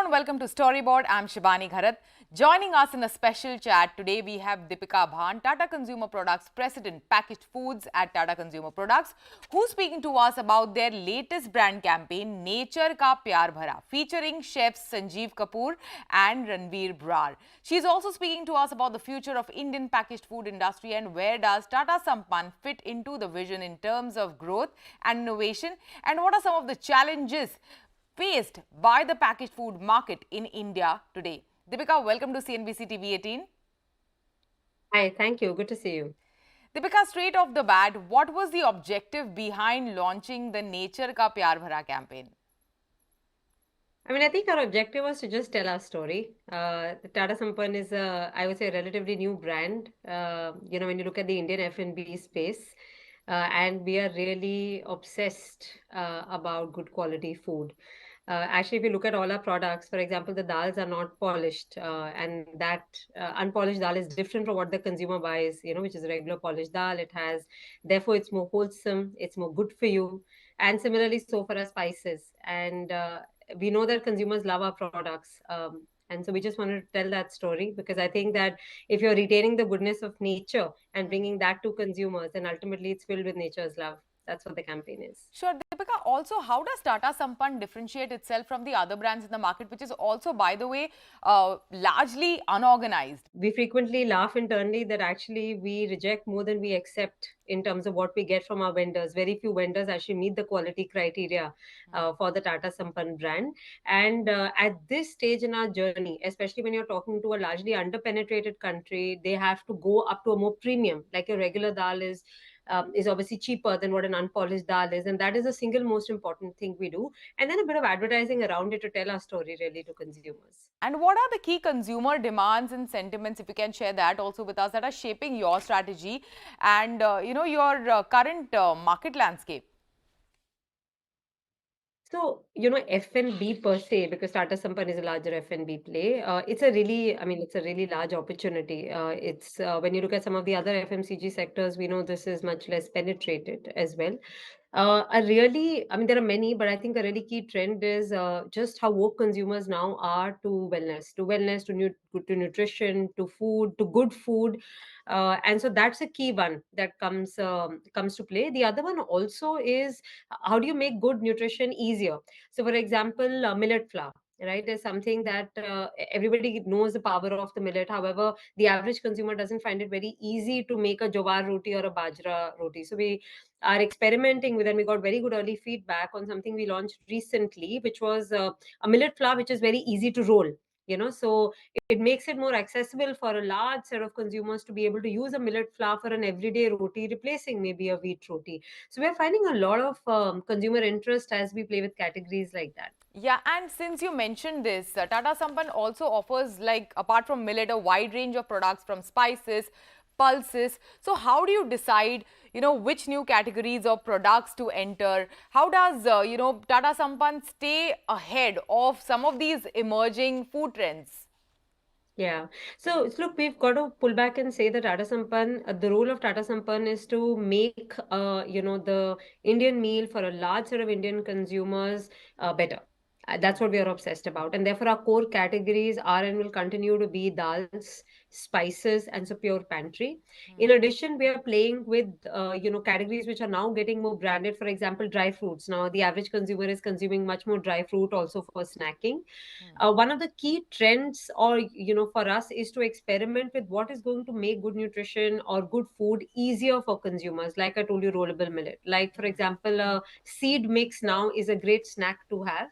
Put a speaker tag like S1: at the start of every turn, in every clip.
S1: and welcome to Storyboard. I'm Shibani Gharat. Joining us in a special chat today, we have Deepika Bhan, Tata Consumer Products President, Packaged Foods at Tata Consumer Products, who's speaking to us about their latest brand campaign, Nature Ka Pyar Bhara, featuring chefs Sanjeev Kapoor and Ranveer Brar. She's also speaking to us about the future of Indian packaged food industry and where does Tata Sampann fit into the vision in terms of growth and innovation, and what are some of the challenges faced by the packaged food market in India today. Deepika, welcome to CNBC TV18.
S2: Hi, thank you. Good to see you.
S1: Deepika, straight off the bat, what was the objective behind launching the Nature Ka Pyar Bhara campaign?
S2: I think our objective was to just tell our story. Tata Sampann is I would say, a relatively new brand. When you look at the Indian F&B space, and we are really obsessed about good quality food. Actually, if you look at all our products, for example, the dals are not polished, and that unpolished dal is different from what the consumer buys, which is a regular polished dal. Therefore, it's more wholesome, it's more good for you. And similarly, so for our spices. And we know that consumers love our products. And so we just wanted to tell that story because I think that if you're retaining the goodness of nature and bringing that to consumers, then ultimately it's filled with nature's love. That's what the campaign is.
S1: Sure, Deepika, also, how does Tata Sampann differentiate itself from the other brands in the market, which is also, by the way, largely unorganized?
S2: We frequently laugh internally that actually we reject more than we accept in terms of what we get from our vendors. Very few vendors actually meet the quality criteria for the Tata Sampann brand. And at this stage in our journey, especially when you're talking to a largely underpenetrated country, they have to go up to a more premium, like a regular dal is obviously cheaper than what an unpolished dal is. And that is the single most important thing we do. And then a bit of advertising around it to tell our story really to consumers.
S1: And what are the key consumer demands and sentiments, if you can share that also with us, that are shaping your strategy and, your current market landscape?
S2: So, F&B per se, because Tata Sampann is a larger F&B play, it's a really large opportunity. It's When you look at some of the other FMCG sectors, we know this is much less penetrated as well. There are many, but I think a really key trend is just how woke consumers now are to wellness, to nutrition, to food, to good food. And so that's a key one that comes to play. The other one also is how do you make good nutrition easier? So, for example, millet flour. Right, is something that everybody knows the power of the millet. However, the average consumer doesn't find it very easy to make a jowar roti or a bajra roti. So we are experimenting with, and we got very good early feedback on something we launched recently, which was a millet flour, which is very easy to roll. So it makes it more accessible for a large set of consumers to be able to use a millet flour for an everyday roti, replacing maybe a wheat roti. So we're finding a lot of consumer interest as we play with categories like that.
S1: Yeah, and since you mentioned this, Tata Sampann also offers, like, apart from millet, a wide range of products from spices, pulses. So how do you decide, which new categories or products to enter? How does, Tata Sampann stay ahead of some of these emerging food trends?
S2: Yeah. So look, we've got to pull back and say that the role of Tata Sampann is to make, the Indian meal for a large set of Indian consumers better. That's what we are obsessed about. And therefore, our core categories are and will continue to be dals, spices, and so pure pantry. In addition, we are playing with, categories which are now getting more branded. For example, dry fruits. Now, the average consumer is consuming much more dry fruit also for snacking. One of the key trends or for us is to experiment with what is going to make good nutrition or good food easier for consumers, like I told you, rollable millet, like for example a seed mix now is a great snack to have.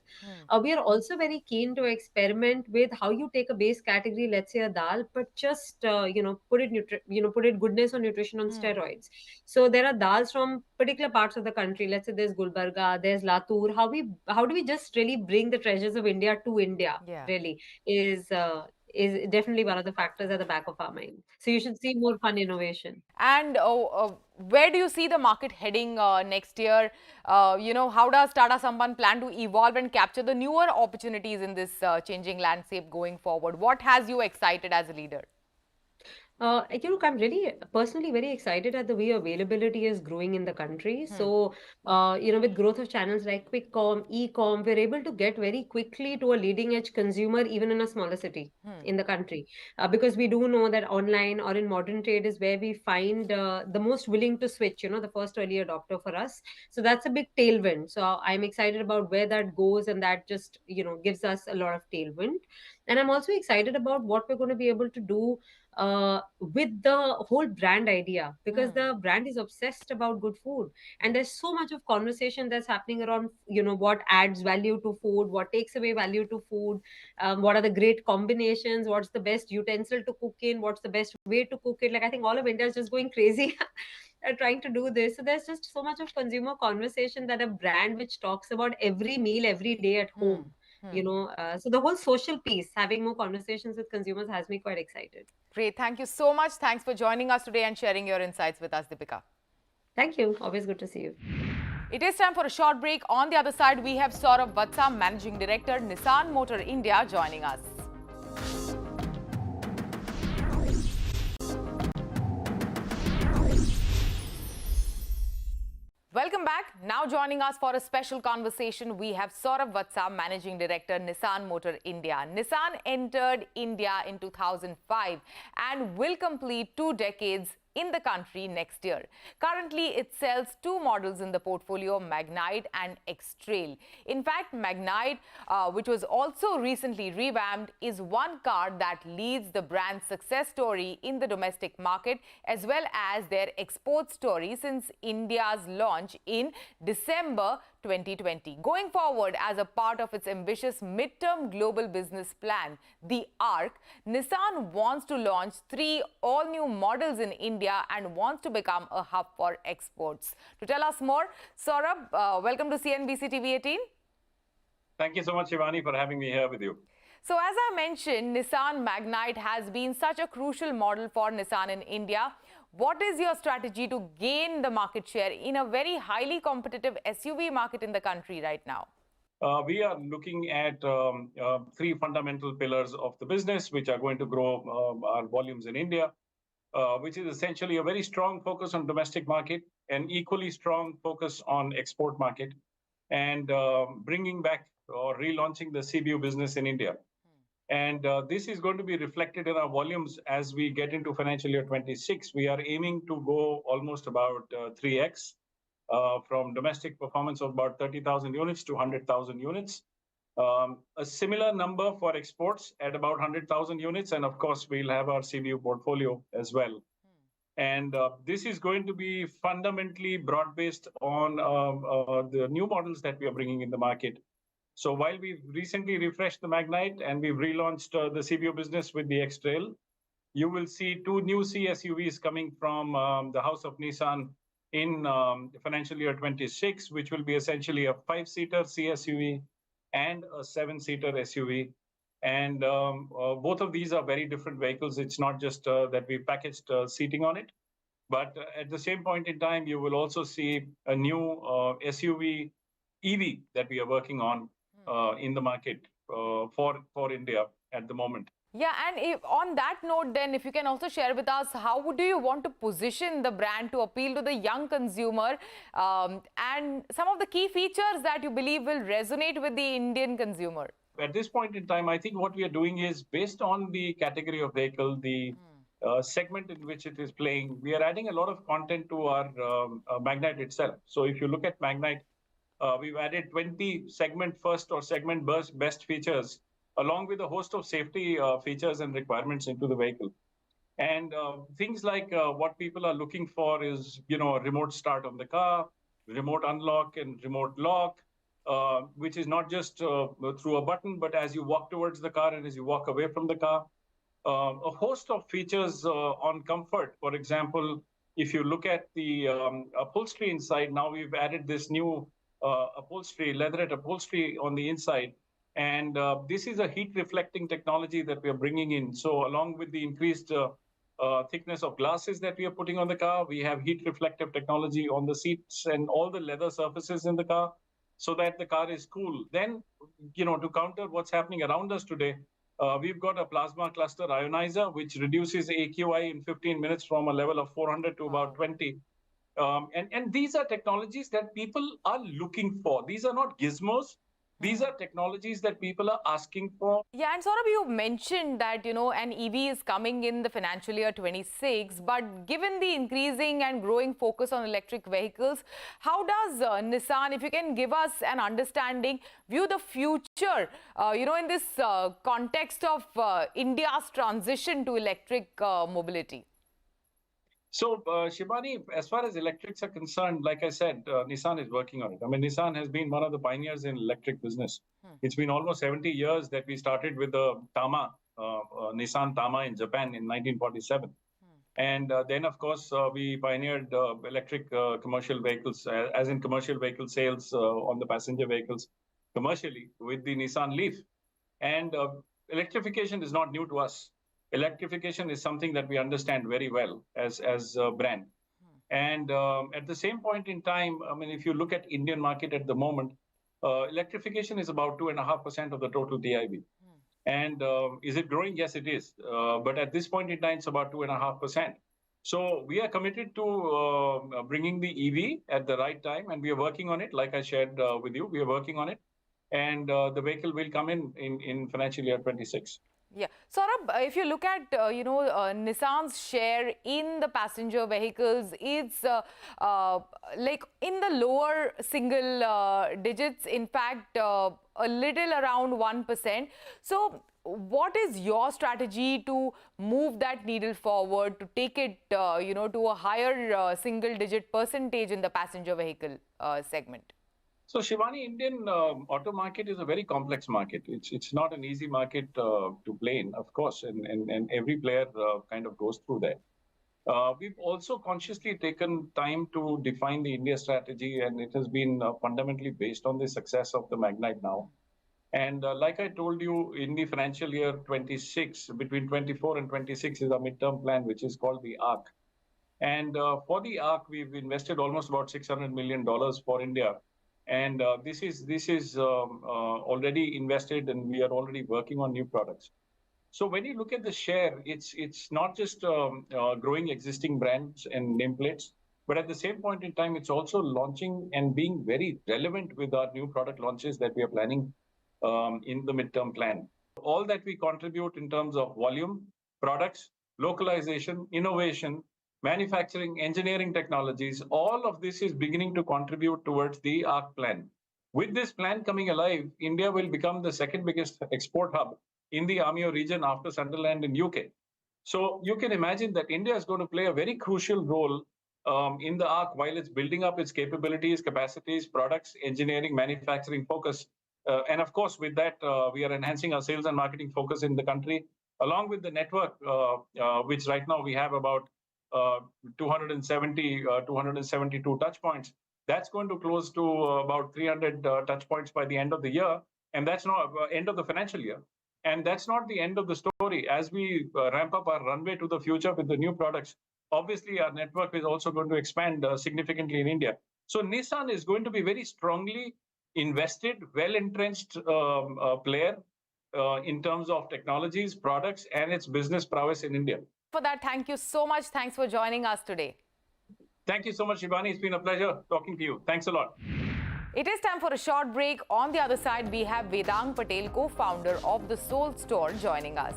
S2: We are also very keen to experiment with how you take a base category, let's say a dal, but just put it goodness or nutrition on steroids. So there are dals from particular parts of the country. Let's say there's Gulbarga, there's Latur. How do we just really bring the treasures of India to India?
S1: Yeah.
S2: Really is definitely one of the factors at the back of our mind. So you should see more fun innovation.
S1: And where do you see the market heading next year? How does Tata Sampann plan to evolve and capture the newer opportunities in this changing landscape going forward? What has you excited as a leader?
S2: Look, I'm really personally very excited at the way availability is growing in the country.
S1: Hmm.
S2: So, with growth of channels like quick com, e-com, we're able to get very quickly to a leading edge consumer even in a smaller city
S1: Hmm.
S2: in the country. Because we do know that online or in modern trade is where we find the most willing to switch, the first early adopter for us. So that's a big tailwind. So I'm excited about where that goes, and that just, gives us a lot of tailwind. And I'm also excited about what we're going to be able to do with the whole brand idea, because
S1: Hmm.
S2: the brand is obsessed about good food, and there's so much of conversation that's happening around what adds value to food, what takes away value to food, what are the great combinations, what's the best utensil to cook in, what's the best way to cook it. Like, I think all of India is just going crazy trying to do this. So there's just so much of consumer conversation that a brand which talks about every meal every day at
S1: Hmm.
S2: home,
S1: Hmm.
S2: so the whole social piece, having more conversations with consumers, has me quite excited.
S1: Great. Thank you so much. Thanks for joining us today and sharing your insights with us, Deepika.
S2: Thank you. Always good to see you.
S1: It is time for a short break. On the other side, we have Saurabh Vatsa, Managing Director, Nissan Motor India, joining us. Welcome back. Now joining us for a special conversation, we have Saurabh Vatsa, Managing Director, Nissan Motor India. Nissan entered India in 2005 and will complete 2 decades in the country next year. Currently, it sells 2 models in the portfolio, Magnite and X-Trail. In fact, Magnite, which was also recently revamped, is one car that leads the brand's success story in the domestic market, as well as their export story since India's launch in December 2020. Going forward, as a part of its ambitious midterm global business plan, the ARC, Nissan wants to launch 3 all-new models in India and wants to become a hub for exports. To tell us more, Saurabh, welcome to CNBC TV18.
S3: Thank you so much, Shivani, for having me here with you.
S1: So as I mentioned, Nissan Magnite has been such a crucial model for Nissan in India. What is your strategy to gain the market share in a very highly competitive SUV market in the country right now?
S3: We are looking at 3 fundamental pillars of the business, which are going to grow our volumes in India, which is essentially a very strong focus on domestic market, an equally strong focus on export market, and bringing back or relaunching the CBU business in India. And this is going to be reflected in our volumes as we get into financial year 26. We are aiming to go almost about 3x from domestic performance of about 30,000 units to 100,000 units. A similar number for exports at about 100,000 units. And of course, we'll have our CBU portfolio as well. And this is going to be fundamentally broad-based on the new models that we are bringing in the market. So while we've recently refreshed the Magnite and we've relaunched the CBU business with the X-Trail, you will see 2 new CSUVs coming from the house of Nissan in financial year 26, which will be essentially a 5-seater CSUV and a 7-seater SUV. And both of these are very different vehicles. It's not just that we packaged seating on it, but at the same point in time, you will also see a new SUV EV that we are working on in the market for India at the moment.
S1: Yeah, and on that note, then, if you can also share with us, how do you want to position the brand to appeal to the young consumer, and some of the key features that you believe will resonate with the Indian consumer?
S3: At this point in time, I think what we are doing is based on the category of vehicle, the segment in which it is playing, we are adding a lot of content to our Magnite itself. So if you look at Magnite, we've added 20 segment first or segment best features, along with a host of safety features and requirements into the vehicle. And things like what people are looking for is, remote start on the car, remote unlock and remote lock, which is not just through a button, but as you walk towards the car and as you walk away from the car. A host of features on comfort. For example, if you look at the upholstery inside, now we've added this new upholstery, leatherette upholstery on the inside. And this is a heat reflecting technology that we are bringing in. So along with the increased thickness of glasses that we are putting on the car, we have heat reflective technology on the seats and all the leather surfaces in the car so that the car is cool. Then, to counter what's happening around us today, We've got a plasma cluster ionizer, which reduces AQI in 15 minutes from a level of 400 to about 20. And these are technologies that people are looking for. These are not gizmos. These are technologies that people are asking for.
S1: Yeah, and Saurabh, you mentioned that, an EV is coming in the financial year 26, but given the increasing and growing focus on electric vehicles, how does Nissan, if you can give us an understanding, view the future, in this context of India's transition to electric mobility?
S3: So, Shibani, as far as electrics are concerned, like I said, Nissan is working on it. I mean, Nissan has been one of the pioneers in electric business. It's been almost 70 years that we started with the Tama, Nissan Tama in Japan in 1947. And then, of course, we pioneered electric commercial vehicles, as in commercial vehicle sales on the passenger vehicles commercially with the Nissan Leaf. And electrification is not new to us. Electrification is something that we understand very well as a brand. And at the same point in time, I mean, if you look at Indian market at the moment, electrification is about 2.5% of the total TIV. And is it growing? Yes, it is. But at this point in time, it's about 2.5%. So we are committed to bringing the EV at the right time, and we are working on it. Like I shared with you, we are working on it, and the vehicle will come in financial year 26.
S1: Yeah. Saurabh, if you look at, Nissan's share in the passenger vehicles, it's like in the lower single digits, in fact, a little around 1%. So what is your strategy to move that needle forward, to take it, to a higher single digit percentage in the passenger vehicle segment?
S3: So, Shivani, Indian auto market is a very complex market. It's not an easy market to play in, of course, and every player kind of goes through that. We've also consciously taken time to define the India strategy, and it has been fundamentally based on the success of the Magnite now. And like I told you, in the financial year 26, between 24 and 26 is a midterm plan, which is called the ARC. And for the ARC, we've invested almost about $600 million for India. And this is already invested, and we are already working on new products. So when you look at the share, it's not just growing existing brands and nameplates, but at the same point in time, it's also launching and being very relevant with our new product launches that we are planning in the midterm plan. All that we contribute in terms of volume, products, localization, innovation, manufacturing, engineering technologies, all of this is beginning to contribute towards the ARC plan. With this plan coming alive, India will become the second biggest export hub in the AMEO region after Sunderland in UK. So you can imagine that India is going to play a very crucial role in the ARC while it's building up its capabilities, capacities, products, engineering, manufacturing focus. And of course, with that, we are enhancing our sales and marketing focus in the country, along with the network, which right now we have about 272 touch points. That's going to close to about 300 touch points by the end of the year, and that's not end of the financial year. And that's not the end of the story. As we ramp up our runway to the future with the new products, obviously our network is also going to expand significantly in India. So Nissan is going to be very strongly invested, well-entrenched player in terms of technologies, products, and its business prowess in India.
S1: For that, thank you so much. Thanks for joining us today.
S3: Thank you so much, Shivani. It's been a pleasure talking to you. Thanks a lot.
S1: It is time for a short break. On the other side, we have Vedang Patel, co-founder of the Soul Store, joining us.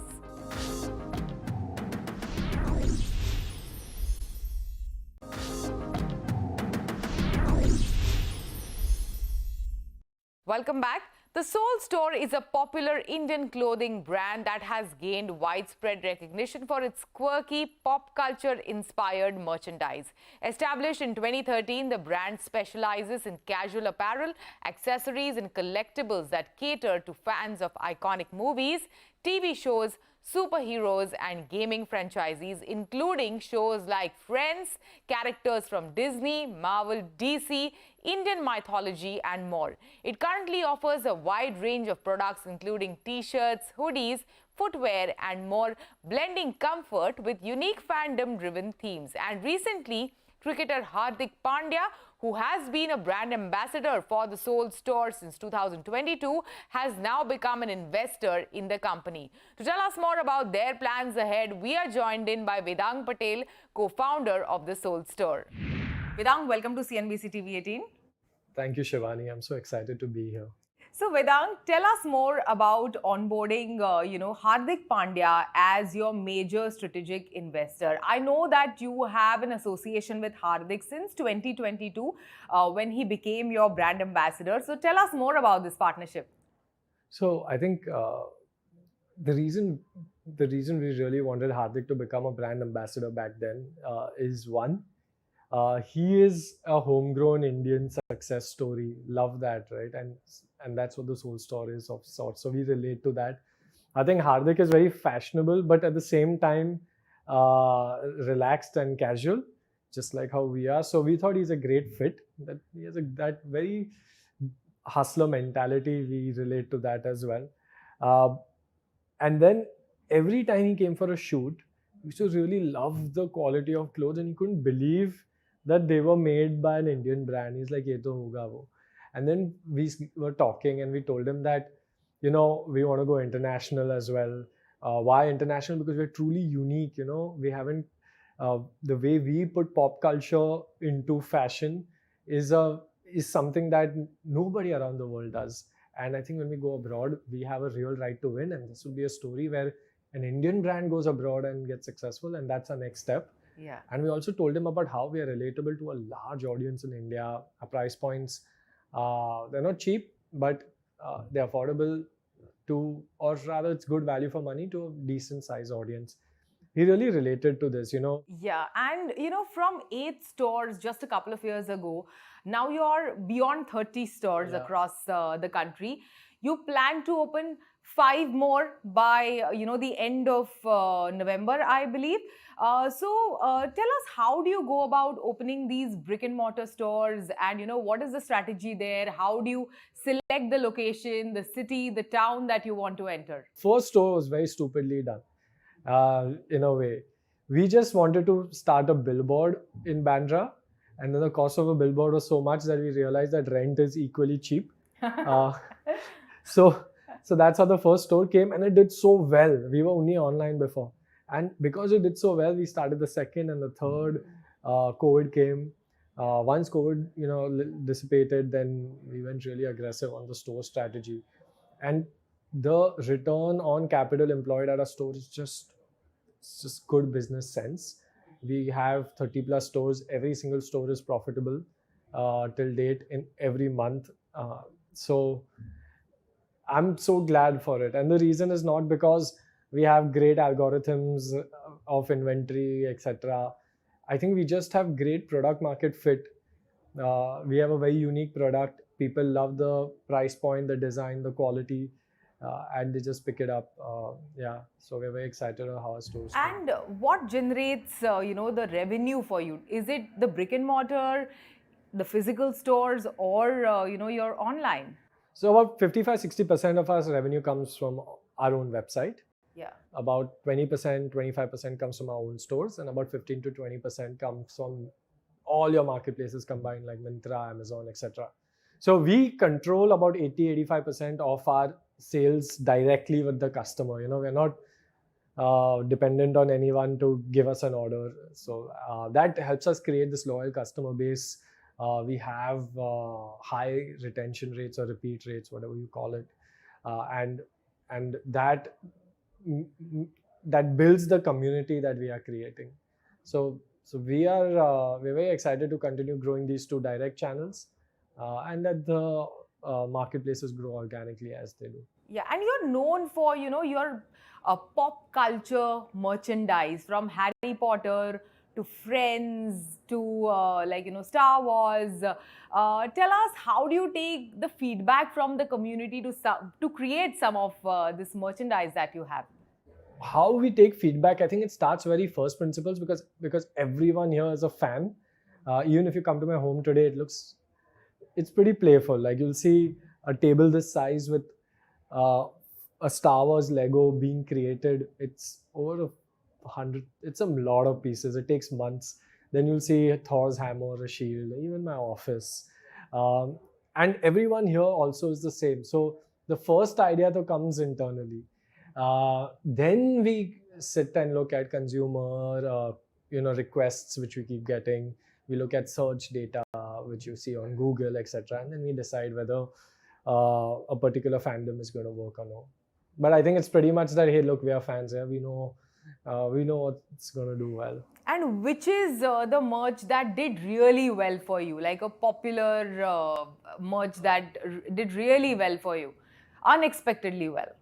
S1: Welcome back. The Soul Store is a popular Indian clothing brand that has gained widespread recognition for its quirky, pop culture-inspired merchandise. Established in 2013, the brand specializes in casual apparel, accessories and collectibles that cater to fans of iconic movies, TV shows, superheroes and gaming franchises, including shows like Friends, characters from Disney, Marvel, DC, Indian mythology and more. It currently offers a wide range of products including t-shirts, hoodies, footwear and more, blending comfort with unique fandom-driven themes. And recently, cricketer Hardik Pandya, who has been a brand ambassador for the Soul store since 2022, has now become an investor in the company. To tell us more about their plans ahead, we are joined in by Vedang Patel, co-founder of the Soul store. Vedang, welcome to CNBC TV18.
S4: Thank you, Shivani. I'm so excited to be here.
S1: So Vedang, tell us more about onboarding, Hardik Pandya as your major strategic investor. I know that you have an association with Hardik since 2022 when he became your brand ambassador. So tell us more about this partnership.
S4: So I think the reason we really wanted Hardik to become a brand ambassador back then is one, he is a homegrown Indian success story. Love that, right? And that's what the Soul store is of sorts. So we relate to that. I think Hardik is very fashionable, but at the same time, relaxed and casual, just like how we are. So we thought he's a great fit. That he has that very hustler mentality. We relate to that as well. And then every time he came for a shoot, he used to really love the quality of clothes, and he couldn't believe that they were made by an Indian brand. He's like, "Ye to hoga wo." And then we were talking, and we told him that, we want to go international as well. Why international? Because we're truly unique. We haven't. The way we put pop culture into fashion is something that nobody around the world does. And I think when we go abroad, we have a real right to win. And this would be a story where an Indian brand goes abroad and gets successful, and that's our next step.
S1: Yeah.
S4: And we also told him about how we are relatable to a large audience in India. Our price points, they're not cheap, but they're affordable to, or rather it's good value for money to a decent size audience. He really related to this,
S1: Yeah, and from 8 stores just a couple of years ago, now you're beyond 30 stores across the country. You plan to open 5 more by the end of November, I believe. So tell us, how do you go about opening these brick and mortar stores, and what is the strategy there? How do you select the location, the city, the town that you want to enter?
S4: First store was very stupidly done. In a way, we just wanted to start a billboard in Bandra, and then the cost of a billboard was so much that we realized that rent is equally cheap. So that's how the first store came, and it did so well. We were only online before, and because it did so well, we started the second and the third. COVID came. Once COVID dissipated, then we went really aggressive on the store strategy, and the return on capital employed at a store is just good business sense. We have 30 plus stores. Every single store is profitable till date in every month. So I'm so glad for it. And the reason is not because we have great algorithms of inventory, etc. I think we just have great product market fit. We have a very unique product. People love the price point, the design, the quality. And they just pick it up. So we're very excited on how our stores go.
S1: And what generates, the revenue for you? Is it the brick and mortar, the physical stores, or, your online?
S4: So about 55-60% of our revenue comes from our own website.
S1: Yeah.
S4: About 20%, 25% comes from our own stores, and about 15 to 20% comes from all your marketplaces combined, like Myntra, Amazon, etc. So we control about 80-85% of our sales directly with the customer. We're not dependent on anyone to give us an order. So that helps us create this loyal customer base. We have high retention rates or repeat rates, whatever you call it, and that builds the community that we are creating. So we're very excited to continue growing these two direct channels, and that the marketplaces grow organically as they do.
S1: Yeah, and you're known for, your pop culture merchandise, from Harry Potter to Friends to Star Wars. Tell us, how do you take the feedback from the community to create some of this merchandise that you have?
S4: How we take feedback, I think it starts very first principles, because everyone here is a fan. Even if you come to my home today, it's pretty playful. Like, you'll see a table this size with a Star Wars Lego being created. It's over 100. It's a lot of pieces. It takes months. Then you'll see Thor's hammer, a shield, even my office. And everyone here also is the same. So the first idea though comes internally. Then we sit and look at consumer requests which we keep getting. We look at search data which you see on Google, etc. And then we decide whether a particular fandom is going to work or not. But I think it's pretty much that, hey, look, we are fans here. We know what's going to do well.
S1: And which is the merch that did really well for you? Like a popular merch that did really well for you? Unexpectedly well.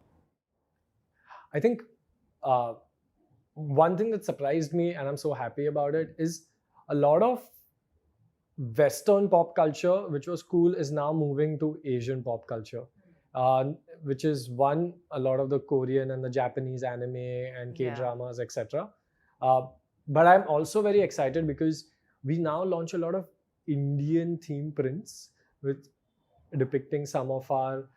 S4: I think one thing that surprised me, and I'm so happy about it, is a lot of Western pop culture, which was cool, is now moving to Asian pop culture, which is a lot of the Korean and the Japanese anime and K-dramas, etc. But I'm also very excited because we now launch a lot of Indian theme prints with depicting some of our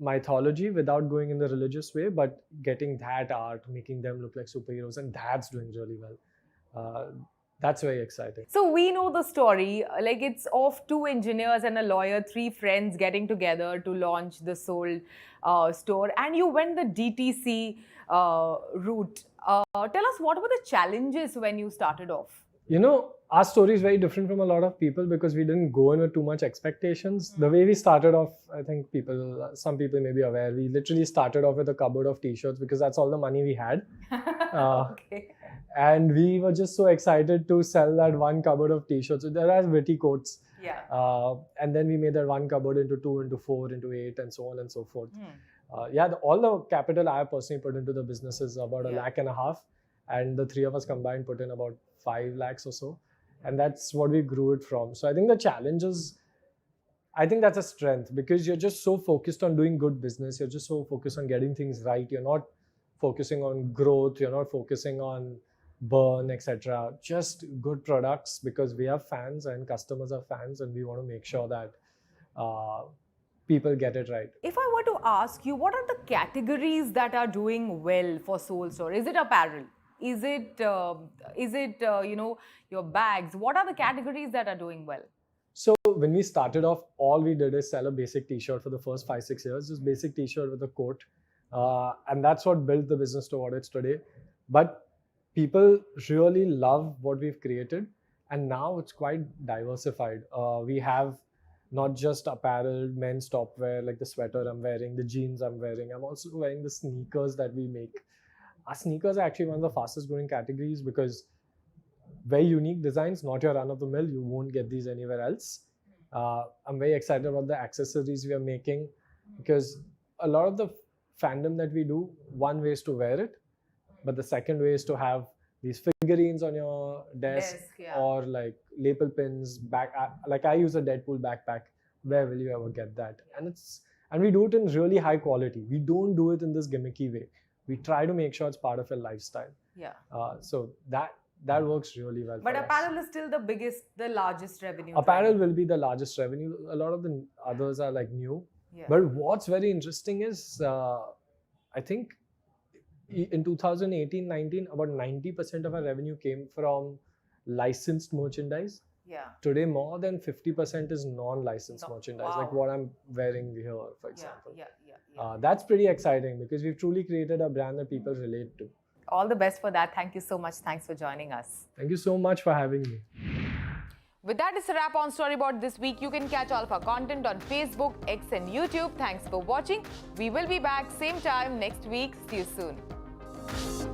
S4: mythology without going in the religious way, but getting that art, making them look like superheroes, and that's doing really well. That's very exciting.
S1: So we know the story, like it's of two engineers and a lawyer, three friends getting together to launch the Soul store, and you went the DTC route. Tell us, what were the challenges when you started off?
S4: Our story is very different from a lot of people because we didn't go in with too much expectations. The way we started off, I think some people may be aware, we literally started off with a cupboard of t-shirts because that's all the money we had.
S1: Okay.
S4: And we were just so excited to sell that one cupboard of t-shirts. There are witty quotes.
S1: Yeah.
S4: And then we made that one cupboard into 2, into 4, into 8, and so on and so forth. All the capital I personally put into the business is about $1.5 lakh, and the three of us combined put in about 5 lakhs or so. And that's what we grew it from. So I think the challenge is, I think that's a strength because you're just so focused on doing good business. You're just so focused on getting things right. You're not focusing on growth. You're not focusing on burn, etc. Just good products because we have fans and customers are fans, and we want to make sure that people get it right.
S1: If I were to ask you, what are the categories that are doing well for Soul Store? Is it apparel? Is it your bags? What are the categories that are doing well?
S4: So when we started off, all we did is sell a basic t-shirt for the first 5-6 years, just basic t-shirt with a coat. And that's what built the business to what it's today. But people really love what we've created. And now it's quite diversified. We have not just apparel, men's topwear, like the sweater I'm wearing, the jeans I'm wearing. I'm also wearing the sneakers that we make. Our sneakers are actually one of the fastest growing categories because very unique designs, not your run of the mill. You won't get these anywhere else. I'm very excited about the accessories we are making because a lot of the fandom that we do, one way is to wear it, but the second way is to have these figurines on your desk or like lapel pins, like I use a Deadpool backpack. Where will you ever get that? And we do it in really high quality. We don't do it in this gimmicky way. We try to make sure it's part of your lifestyle.
S1: Yeah.
S4: So that works really well.
S1: But apparel is still the largest revenue.
S4: Apparel will be the largest revenue. A lot of the others are like new.
S1: Yeah.
S4: But what's very interesting is, I think in 2018-19, about 90% of our revenue came from licensed merchandise.
S1: Yeah.
S4: Today, more than 50% is non-licensed merchandise, like what I'm wearing here, for example. That's pretty exciting because we've truly created a brand that people relate to.
S1: All the best for that. Thank you so much. Thanks for joining us.
S4: Thank you so much for having me.
S1: With that, it's a wrap on Storyboard this week. You can catch all of our content on Facebook, X and YouTube. Thanks for watching. We will be back same time next week. See you soon.